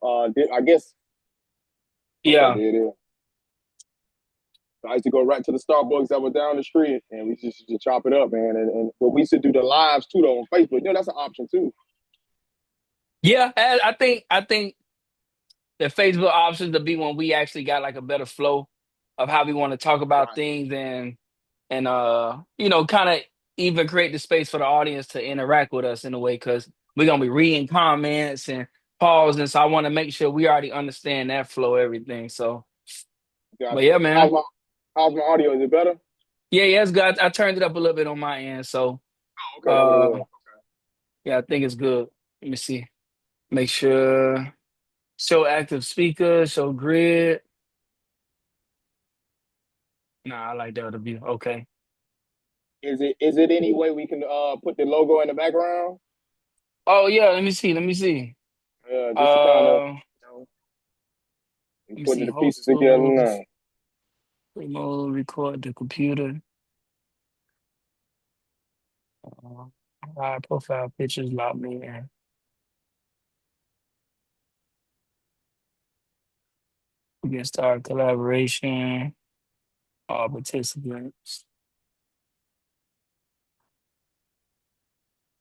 I guess. Okay, Yeah. there it is. So I used to go right to the Starbucks that was down the street, and we just used to chop it up, man. And but we used to do the lives too, though, on Facebook. That's an option too. Yeah, I think the Facebook options to be when we actually got like a better flow of how we want to talk about Right. things and kind of even create the space for the audience to interact with us in a way because we're gonna be reading comments and pausing. So I want to make sure we already understand that flow, everything. So, but Gotcha. yeah, man. How's my audio? Is it better? Yeah, it's good. I turned it up a little bit on my end. So Oh, okay, that's what it uh was. yeah, I think it's good. Let me see. Make sure show active speaker, show grid. Nah, I like that other view. Okay. Is it any way we can put the logo in the background? Oh yeah, let me see. Let me see. Just to kind of Uh let me putting see. the pieces Host together now. tools, remote record the computer. Uh, High profile pictures, lock me in. We can start collaboration, all participants,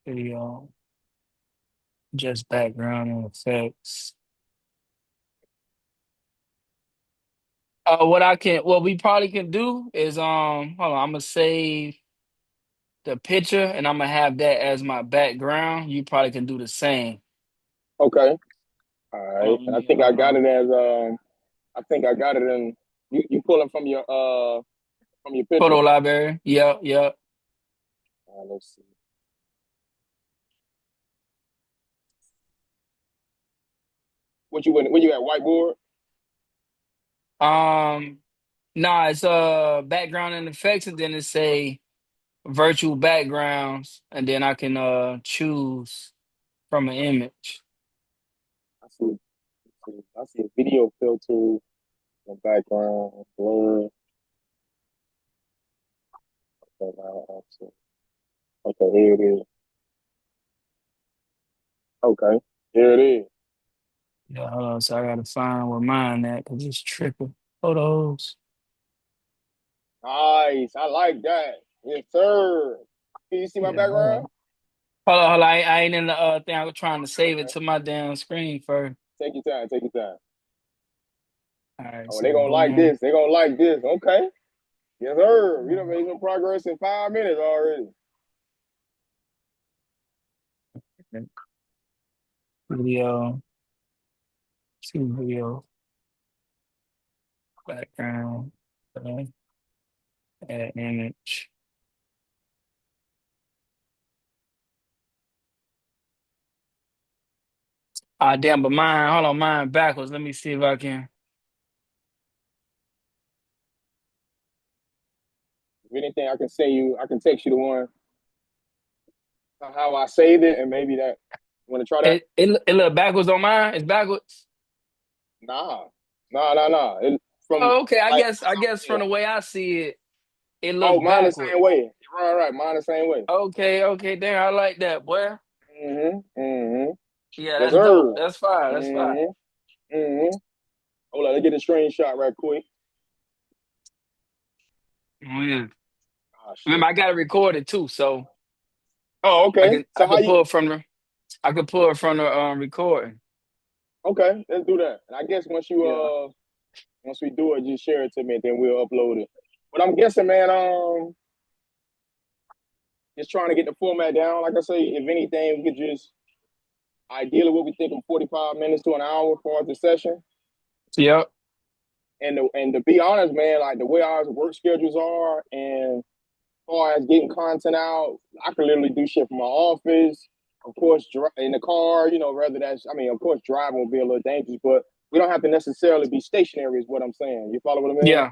video, just background and effects. What we probably can do is hold on, I'm gonna save the picture and I'm gonna have that as my background. You probably can do the same. Okay. All Hold right. on, let And I me think I got it as I think I got it in you pulling from your picture. photo library. Yep, yep. Let's see. Where you at whiteboard? Um nah, it's background and effects and then it say virtual backgrounds and then I can choose from an image. I see a video filter in the background, blur. Okay, now I see. Okay, here it is. Okay, here it is. Yeah, hold on. So I gotta find where mine at because it's tripping. Photos. Nice. I like that. Yes, sir. Can you see my Yeah, hold background? on. Hold on. I ain't in the thing. I was trying to Okay, save it okay. to my damn screen first. Take your time. Take your time. All right, Oh, so they gonna like boom. this. They gonna like this. Okay. Yes, sir. We done made some progress in 5 minutes already. Video, two video, background, add image. Ah, damn, but mine, hold on, mine backwards. Let me see if I can. If anything, I can send you. I can text you the one how I saved it, and maybe that. You want to try that? It look backwards on mine. It's backwards. Nah, nah. From Oh, okay. like, I guess yeah. from the way I see it, it Oh, looks mine the backward. same way. Right. Mine the same way. Okay, damn, I like that, boy. Mm-hmm. Yeah, Yes, that's dope. sir. That's fire. That's fire. Mm-hmm. Mm-hmm. Hold on, let's get a screenshot right quick. Oh, yeah. Oh shit. Remember, I got it recorded too, so Oh, okay. I So how could you? pull it from the I could pull it from the recording. Okay, let's do that. And I guess Yeah. once we do it, just share it to me, and then we'll upload it. But I'm guessing, man, just trying to get the format down. Like I say, if anything, we could just ideally what we think of 45 minutes to an hour for the session. Yep. And to be honest, man, like the way our work schedules are, and as far as getting content out, I can literally do shit from my office. Of course, in the car, rather that's, I mean, of course, driving will be a little dangerous, but we don't have to necessarily be stationary, is what I'm saying. You follow what I mean? Yeah.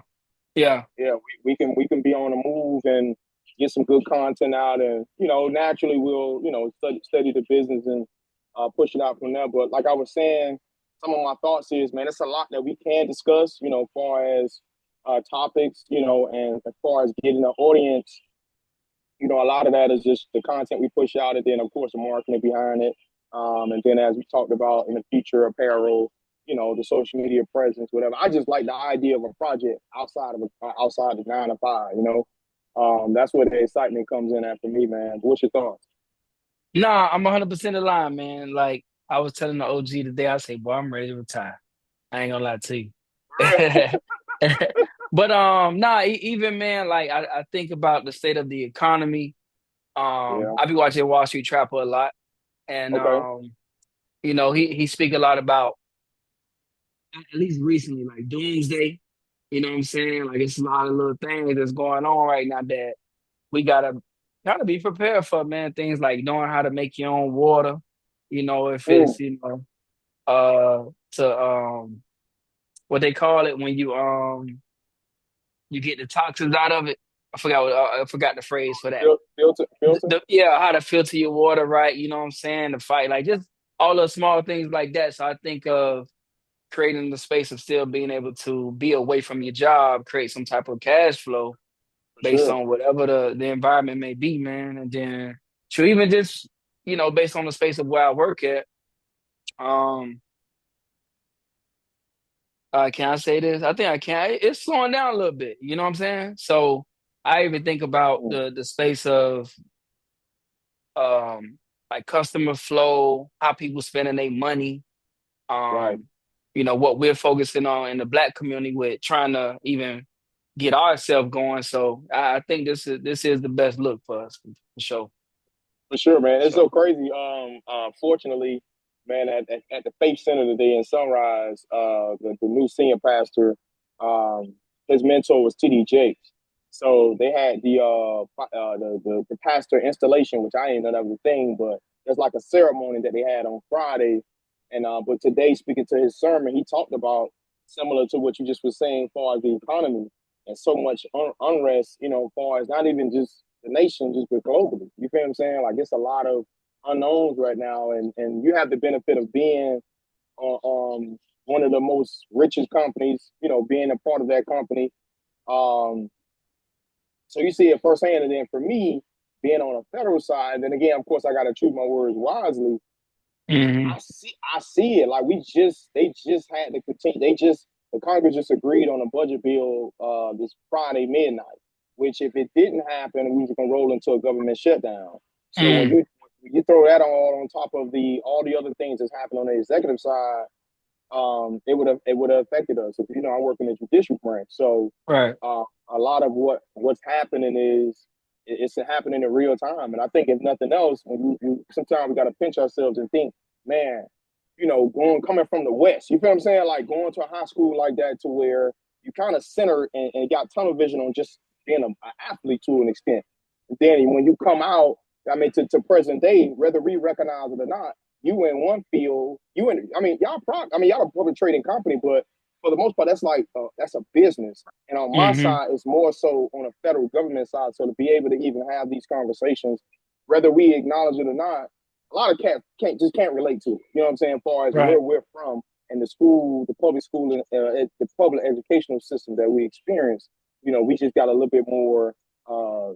Yeah. Yeah, we can be on the move and get some good content out, and naturally we'll study the business and push it out from there. But like I was saying, some of my thoughts is, man, it's a lot that we can discuss, as far as topics, and as far as getting the audience, a lot of that is just the content we push out, and then of course the marketing behind it. And then as we talked about in the future, apparel. the social media presence, whatever. I just like the idea of a project outside of 9 to 5. That's where the excitement comes in at for me, man. What's your thoughts? Nah, I'm 100% aligned, man. Like I was telling the OG today, I say, boy, I'm ready to retire. I ain't gonna lie to you. But nah, even man, like I think about the state of the economy. Yeah. I be watching Wall Street Trapper a lot, and Okay. he speak a lot about, at least recently, like doomsday. You know what I'm saying? Like it's a lot of little things that's going on right now that we gotta kind of be prepared for, man. Things like knowing how to make your own water. If Mm, it's to what they call it when you get the toxins out of it. I forgot the phrase for that. filter. Yeah, how to filter your water right. You know what I'm saying? To fight like just all the small things like that. So I think of creating the space of still being able to be away from your job, create some type of cash flow For based sure. on whatever the environment may be, man. And then to even just, based on the space of where I work at, um, can I say this? I think I can. It's slowing down a little bit. You know what I'm saying? So I even think about Mm, the space of um like customer flow, how people spending their money, right. um, what we're focusing on in the Black community with trying to even get ourselves going. So I think this is the best look for us for sure. For sure, man. It's so So crazy. Fortunately, man, at the Faith Center today in Sunrise, the new senior pastor, um, his mentor was TD Jakes. So they had the pastor installation, which I didn't know that was a thing, but there's like a ceremony that they had on Friday. And but today, speaking to his sermon, he talked about similar to what you just was saying, as far as the economy and so much unrest, as far as not even just the nation, just but globally. You feel what I'm saying? Like it's a lot of unknowns right now, and you have the benefit of being one of the most richest companies, being a part of that company. Um, so you see it firsthand, and then for me, being on a federal side, then again, of course, I got to choose my words wisely. hmm I see it. Like they just had to continue. The Congress just agreed on a budget bill this Friday midnight. Which if it didn't happen, we was gonna roll into a government shutdown. So mm, when you throw that all on top of the all the other things that's happening on the executive side, it would have affected us. If I work in the judicial branch, so right. a lot of what's happening is it's happening in real time. And I think if nothing else, when sometimes we got to pinch ourselves and think, man, going coming from the West, you feel what I'm saying? Like going to a high school like that to where you kind of center and got tunnel vision on just being an athlete to an extent. And then when you come out, I mean, to present day, whether we recognize it or not, you in one field, y'all a public trading company, but for the most part, that's like that's a business. And on my hmm side, it's more so on a federal government side. So to be able to even have these conversations, whether we acknowledge it or not, a lot of cats can't relate to it. You know what I'm saying? As far as Right. where we're from and the school, the public school, and the public educational system that we experience, we just got a little bit more uh,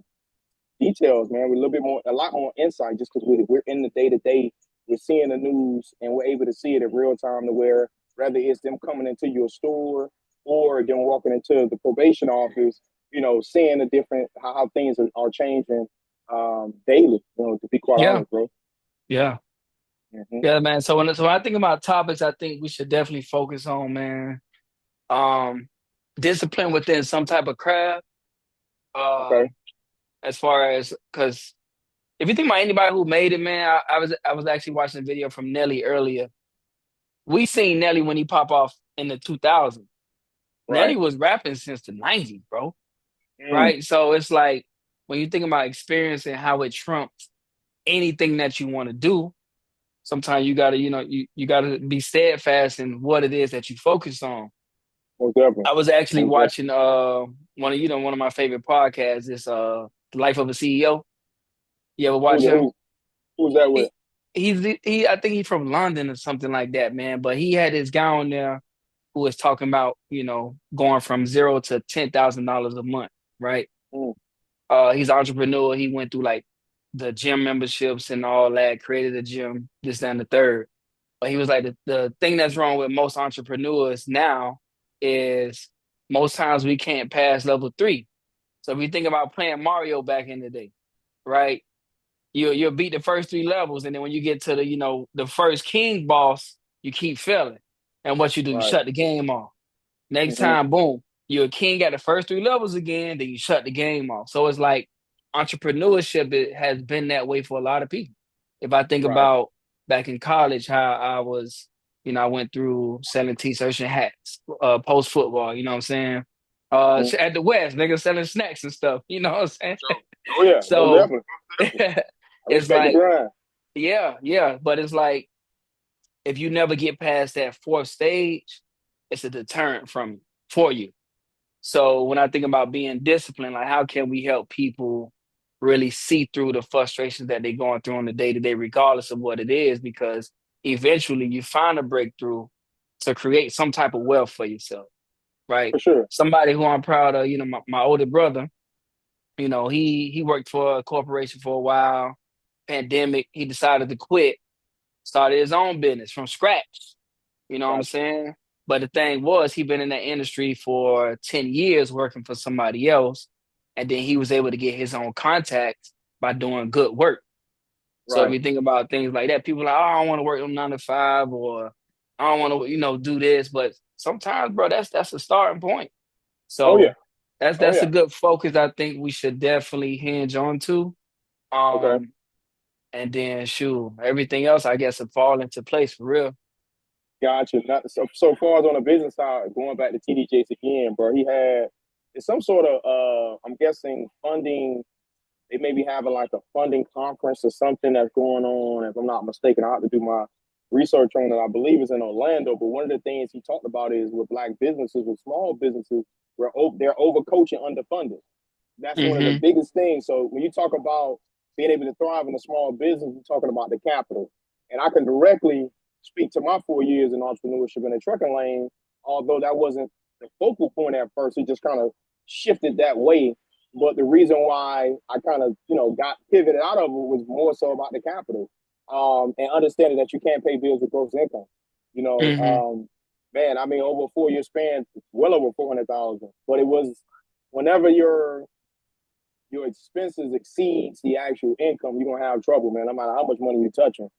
details, man. We're a little bit more, a lot more insight just because we're in the day to day. We're seeing the news and we're able to see it in real time to where whether it's them coming into your store or them walking into the probation office, seeing the different how things are changing daily. To be quite Yeah. honest, bro. Yeah. Hmm. Yeah, man. So when I think about topics, I think we should definitely focus on, man, um, discipline within some type of craft. Okay. As far as because if you think about anybody who made it, man, I was actually watching a video from Nelly earlier. We seen Nelly when he pop off in the 2000s. Nelly Right. was rapping since the 90s, bro. Mm, Right? So it's like when you think about experience and how it trumps anything that you want to do, sometimes you gotta, you gotta be steadfast in what it is that you focus on. most definitely. I was actually Most definitely. watching one of my favorite podcasts is The Life of a CEO. You ever watch Who's him? who's who's that with? He he I think he's from London or something like that, man. But he had this guy on there who was talking about, going from zero to $10,000 a month, right? Mm, He's an entrepreneur. He went through like the gym memberships and all that, created a gym, this, that, and the third. But he was like, the thing that's wrong with most entrepreneurs now is most times we can't pass level three. So if you think about playing Mario back in the day, right? You'll beat the first three levels, and then when you get to the first king boss, you keep failing. And what you do, you Right. shut the game off. Next Hmm. time, boom, you're a king at the first three levels again, then you shut the game off. So it's like entrepreneurship, it has been that way for a lot of people. If I think Right. about back in college, how I was, I went through selling t-shirts and hats, post football, you know what I'm saying? Mhm. At the West, niggas selling snacks and stuff, you know what I'm saying? Sure. Oh yeah, most So definitely. I it's respect the like, grind. yeah, yeah. But it's like if you never get past that fourth stage, it's a deterrent for you. So when I think about being disciplined, like how can we help people really see through the frustrations that they're going through on the day to day, regardless of what it is? Because eventually you find a breakthrough to create some type of wealth for yourself, right? For sure. Somebody who I'm proud of, my older brother, he worked for a corporation for a while. Pandemic, he decided to quit, started his own business from scratch. You know what I'm Gotcha. saying? But the thing was, he been in that industry for 10 years working for somebody else. And then he was able to get his own contacts by doing good work. So if Right. you think about things like that, people are like, oh, I don't want to work on 9 to 5 or I don't want to, do this. But sometimes, bro, that's a starting point. Oh yeah. So that's Oh that's a yeah. good focus I think we should definitely hinge on to. Okay. Um, and then shoot, everything else I guess will fall into place for real. Gotcha. Not, so far as on the business side, going back to TD Jakes again, bro, he had it's some sort of I'm guessing funding. They may be having like a funding conference or something that's going on. If I'm not mistaken, I have to do my research on it. I believe it's in Orlando. But one of the things he talked about is with black businesses, with small businesses, where they're overcoaching underfunded. That's one of the Hmm. biggest things. So when you talk about being able to thrive in a small business, you're talking about the capital. And I can directly speak to my 4 years in entrepreneurship in the trucking lane, although that wasn't the focal point at first. It just kind of shifted that way. But the reason why I kind of, got pivoted out of it was more so about the capital, and understanding that you can't pay bills with gross income. You know, Hmm. man, I mean, over a 4 year span, well over 400,000. But it was whenever your expenses exceeds the actual income, you're gonna have trouble, man. No matter how much money you're touching.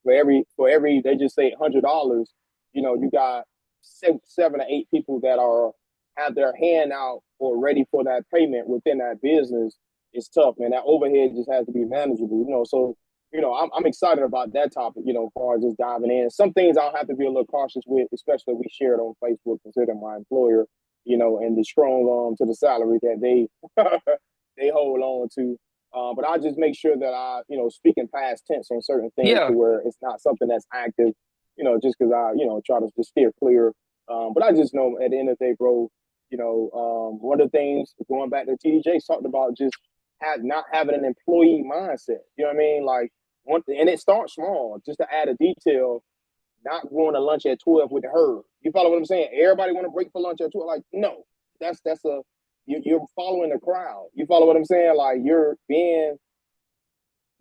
For every they just say $100, you got 7 or 8 people that are have their hand out or ready for that payment within that business. It's tough, man. That overhead just has to be manageable. So I'm excited about that topic. As far as just diving in. Some things I'll have to be a little cautious with, especially if we share it on Facebook, considering my employer. And the strong arm to the salary that they they hold on to. But I just make sure that I, speak in past tense on certain things to Yeah. where it's not something that's active, just because I, try to just steer clear. But I just know at the end of the day, bro, one of the things going back to TJ talked about just not having an employee mindset. You know what I mean? Like and it starts small. Just to add a detail, not going to lunch at 12 with the herd. You follow what I'm saying? Everybody want to break for lunch at 12. Like, no, that's you're following the crowd. You follow what I'm saying? Like you're being.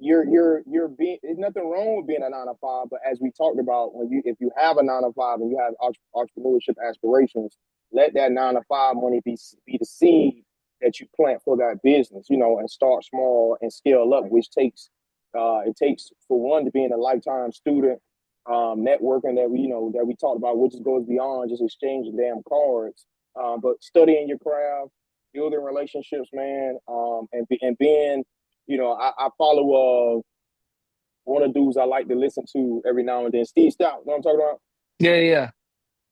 There's nothing wrong with being a 9 to 5, but as we talked about, if you have a 9 to 5 and you have entrepreneurship aspirations, let that 9 to 5 money be the seed that you plant for that business. And start small and scale up, which takes for one to being a lifetime student, networking that we talked about, which goes beyond just exchanging damn cards, but studying your craft, building relationships, man, and being, I follow one of the dudes I like to listen to every now and then, Steve Stout. You know what I'm talking about? Yeah, yeah.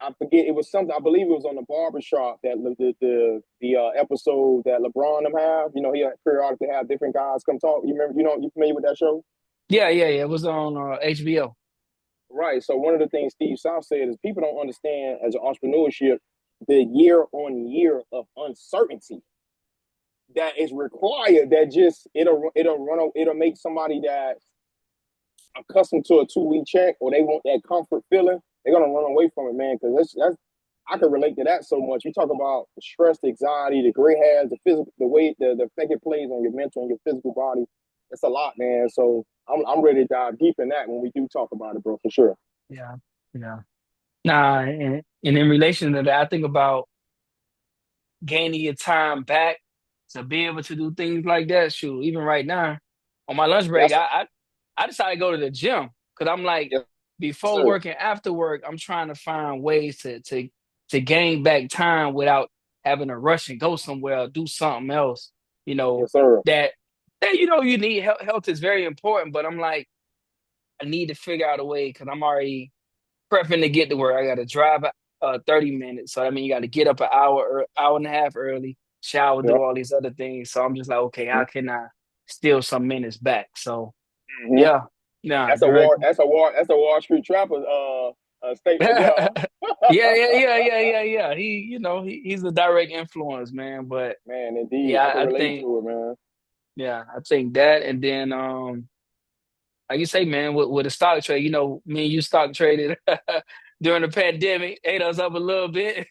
I forget it was something. I believe it was on the barbershop that the episode that LeBron them have. He periodically have different guys come talk. You remember? You familiar with that show? Yeah, yeah, yeah. It was on HBO. Right. So one of the things Steve South said is people don't understand as an entrepreneurship the year on year of uncertainty that is required. That just it'll make somebody that's accustomed to a 2 week check or they want that comfort feeling. They're gonna run away from it, man. Because that's I can relate to that so much. You talk about the stress, the anxiety, the gray hairs, the physical, the weight, the effect it plays on your mental and your physical body. It's a lot, man. So I'm ready to dive deep in that when we do talk about it, bro, for sure. Yeah, yeah. Nah, and in relation to that, I think about gaining your time back to be able to do things like that. Shoot, even right now, on my lunch break, Yes, I decided to go to the gym because I'm like, yes, before sir. work and after work, I'm trying to find ways to gain back time without having to rush and go somewhere or do something else. You know Yes, sir. that you need health. Health is very important, but I'm like, I need to figure out a way because I'm already prepping to get to work. I got to drive 30 minutes. So I mean, you got to get up an hour or hour and a half early, shower, do Yep. all these other things. So I'm just like, okay, how can I steal some minutes back? So Mm-hmm. yeah, nah, That's a Wall. direct. That's a Wall Street Trapper statement there. Yeah, Huh? yeah. He's a direct influence, man. But Man, indeed, I yeah, can I relate think to it, man. I think that, and then like you say, man, with the stock trade, me and you stock traded during the pandemic, ate us up a little bit,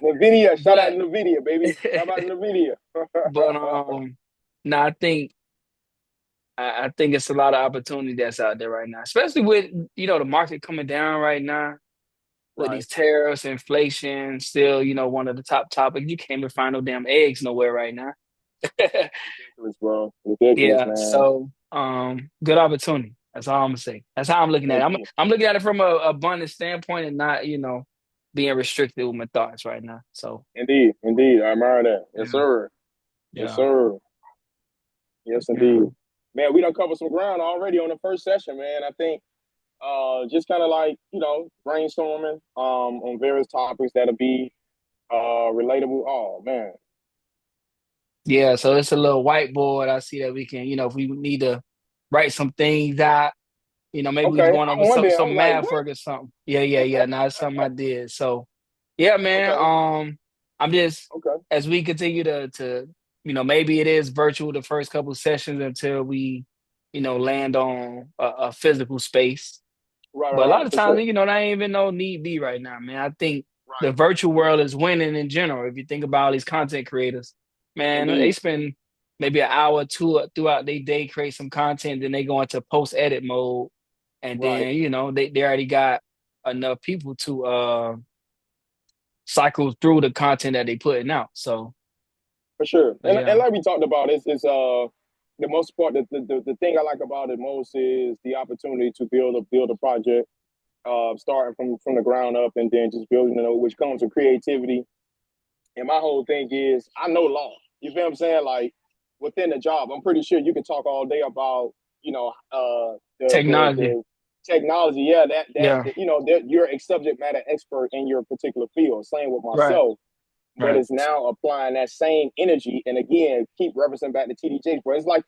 Nvidia, shout out but Nvidia, baby. Shout out Nvidia. but no, I think it's a lot of opportunity that's out there right now, especially with the market coming down right now with Right. these tariffs, inflation, still one of the top topics. You can't even find no damn eggs nowhere right now. Ridiculous, bro. Ridiculous, Yeah, man. so good opportunity. That's all I'm gonna say. That's how I'm looking at it. I'm Indeed. I'm looking at it from a abundant standpoint and not being restricted with my thoughts right now. So Indeed. Indeed. I admire that. Yes, yeah, sir. Yes, yeah, sir. Yes, yeah. indeed. Man, we done covered some ground already on the first session, man. I think just kind of like, brainstorming on various topics that'll be relatable. Oh man. Yeah, so it's a little whiteboard. I see that we can, if we need to write some things out, maybe we Okay. going over I'm some wondering, some I'm like, math what? work or something. Yeah. Now it's something I did. So yeah, man. Okay. I'm just Okay. as we continue to maybe it is virtual the first couple of sessions until we, land on a physical space. Right, But a right, lot right, of for times, sure. that ain't even no need be right now, man. I think the Right. virtual world is winning in general. If you think about all these content creators, man, they Indeed. spend maybe an hour or two throughout their day create some content, then they go into post edit mode, and Right. then they already got enough people to cycle through the content that they putting out. For sure. So And yeah, like we talked about, it's the most part the thing I like about it most is the opportunity to build a project, starting from the ground up and then just building it, which comes with creativity. And my whole thing is I know law. You feel what I'm saying? Like within the job, I'm pretty sure you can talk all day about, technology. the technology. Yeah, Yeah, that you're a subject matter expert in your particular field. Same with right, myself, but right. it's now applying that same energy. And again, keep referencing back to TDJ, bro. It's like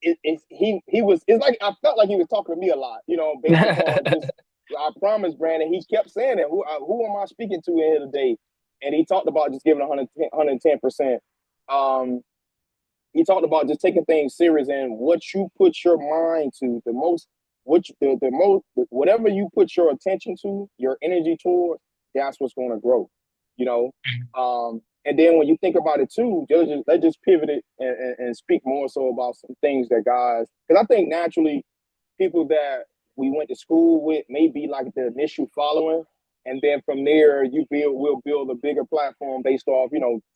he was. It's like I felt like he was talking to me a lot. Based upon just I promise, Brandon. He kept saying it. Who am I speaking to in here today? And he talked about just giving 110%. Um, he talked about just taking things serious and what you put your mind to, the most, the most, whatever you put your attention to, your energy towards, that's what's going to grow. You know, and then when you think about it too, let's just pivot it and speak more so about some things that guys, because I think naturally people that we went to school with may be like the initial following, and then from there we'll build a bigger platform based off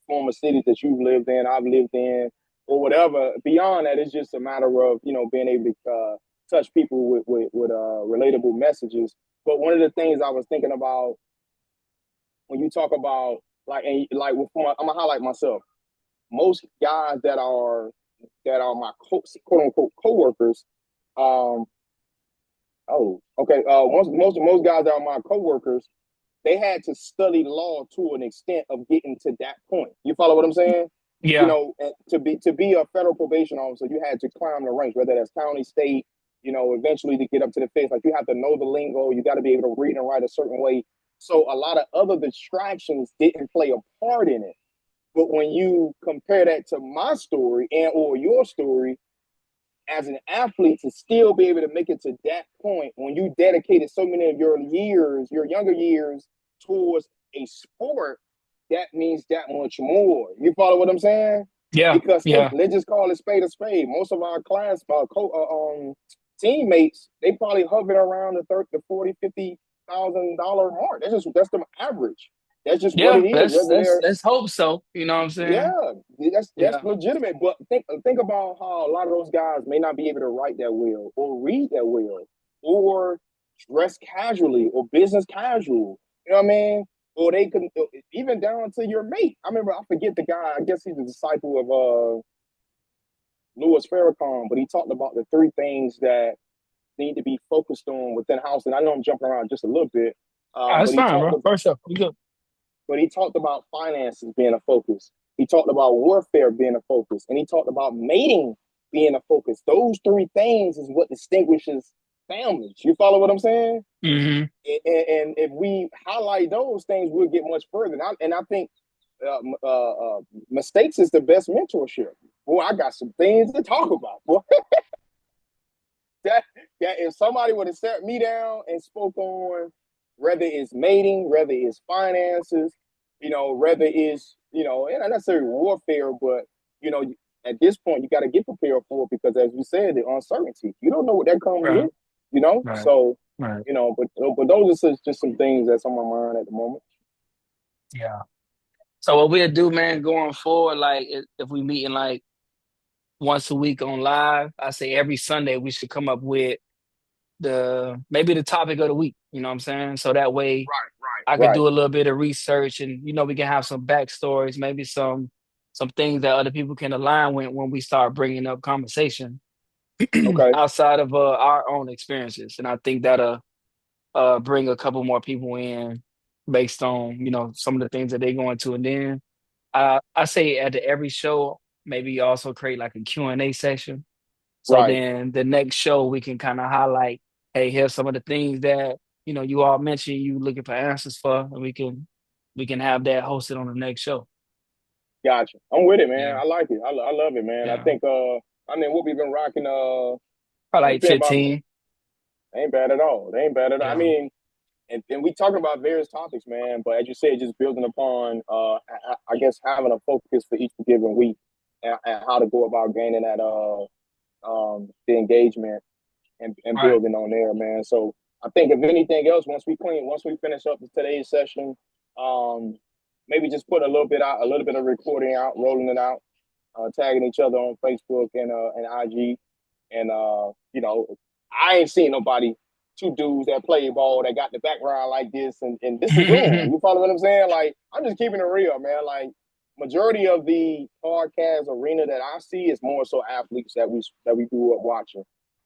former cities that you've lived in, I've lived in, or whatever. Beyond that, it's just a matter of being able to touch people with relatable messages. But one of the things I was thinking about when you talk about I'm gonna highlight myself. Most guys that are my quote unquote coworkers, um, oh, okay. Most guys that are my coworkers, they had to study law to an extent of getting to that point. You follow what I'm saying? Yeah. To be a federal probation officer, you had to climb the ranks, whether that's county, state. Eventually to get up to the feds, like you have to know the lingo. You got to be able to read and write a certain way. So a lot of other distractions didn't play a part in it. But when you compare that to my story and or your story, as an athlete to still be able to make it to that point when you dedicated so many of your years, your younger years, towards a sport, that means that much more. You follow what I'm saying? Yeah, Because think, yeah, let's just call it spade a spade. Most of our class, teammates, they probably hovering around the 30, the 40, $50,000 mark. That's the average. That's just what yeah. it is. Let's Whether let's they're let's hope so. You know what I'm saying? yeah, that's Yeah, legitimate. But think about how a lot of those guys may not be able to write that well or read that well or dress casually or business casual. You know what I mean? Or they can even down to your mate. I remember I forget the guy. I guess he's a disciple of Louis Farrakhan, but he talked about the three things that need to be focused on within house. And I know I'm jumping around just a little bit, oh, but that's fine, bro. First up, we good. he talked about finances being a focus. He talked about warfare being a focus, and he talked about mating being a focus. Those three things is what distinguishes families. You follow what I'm saying? Hmm. And if we highlight those things, we'll get much further. And I think uh, mistakes is the best mentorship. Boy, I got some things to talk about. Boy, that that if somebody would have sat me down and spoke on whether it's mating, whether it's finances, whether it's not necessarily warfare, but you know, at this point you got to get prepared for it because, as we said, the uncertainty. You don't know what that comes Right, with, you know. right, So right. but those are just some things that's on my mind at the moment. Yeah. So what we'll do, man, going forward, like if we meet in like once a week on live, I say every Sunday we should come up with the maybe the topic of the week. You know what I'm saying? So that way I could Right, do a little bit of research and we can have some backstories, maybe some things that other people can align with when we start bringing up conversation okay, outside of our own experiences. And I think that'll bring a couple more people in based on some of the things that they go into. And then I say at every show, maybe also create like a Q&A section. So right. then the next show we can kind of highlight, hey, here's some of the things that you all mentioned you looking for answers for, and we can have that hosted on the next show. Gotcha. I'm with it, man. Yeah, I like it. I love it, man. I yeah, think I mean what we've been rocking probably it's like been about 15. ain't bad at all. They ain't bad at all. I Yeah, mean, and we talking about various topics, man. But as you said, just building upon I guess having a focus for each given week and how to go about gaining that the engagement and right. building on there, man. So I think if anything else, once we finish up today's session, um, maybe just put a little bit out, a little bit of recording out, rolling it out, tagging each other on Facebook and IG, and I ain't seen nobody two dudes that play ball that got the background like this, and this is Zoom. You follow what I'm saying? Like I'm just keeping it real, man. Like majority of the podcast arena that I see is more so athletes that we grew up watching.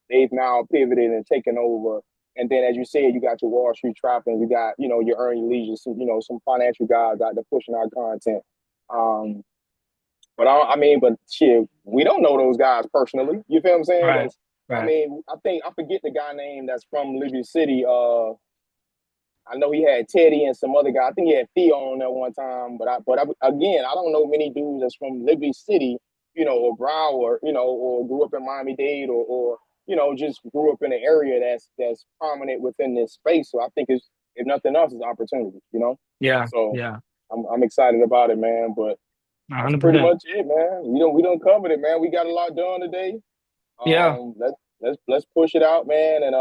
They've now pivoted and taken over. And then, as you said, you got your Wall Street trapping, you got your Earn Your Leisure, some financial guys out there pushing our content. Um, but I mean, but shit, we don't know those guys personally. You feel what I'm saying? Right, That's I right. mean, I think I forget the guy name that's from Liberty City. I know he had Teddy and some other guy. I think he had Theo on there one time. Again, I don't know many dudes that's from Liberty City, or Broward, or grew up in Miami Dade, or just grew up in an area that's prominent within this space. So I think it's if nothing else, it's opportunity. Yeah, So yeah, I'm excited about it, man. But that's pretty 100%. much it, man. We don't cover it, man. We got a lot done today. Yeah. Let's push it out, man, and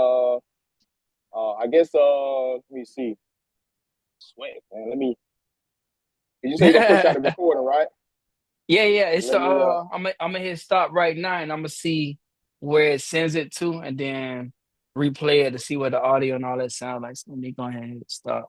I guess let me see. Sweat, man. Did you say you're gonna push out the recording, right? Yeah, yeah. It's Let me I'm gonna hit stop right now, and I'm gonna see where it sends it to, and then replay it to see what the audio and all that sound like. So let me go ahead and hit stop.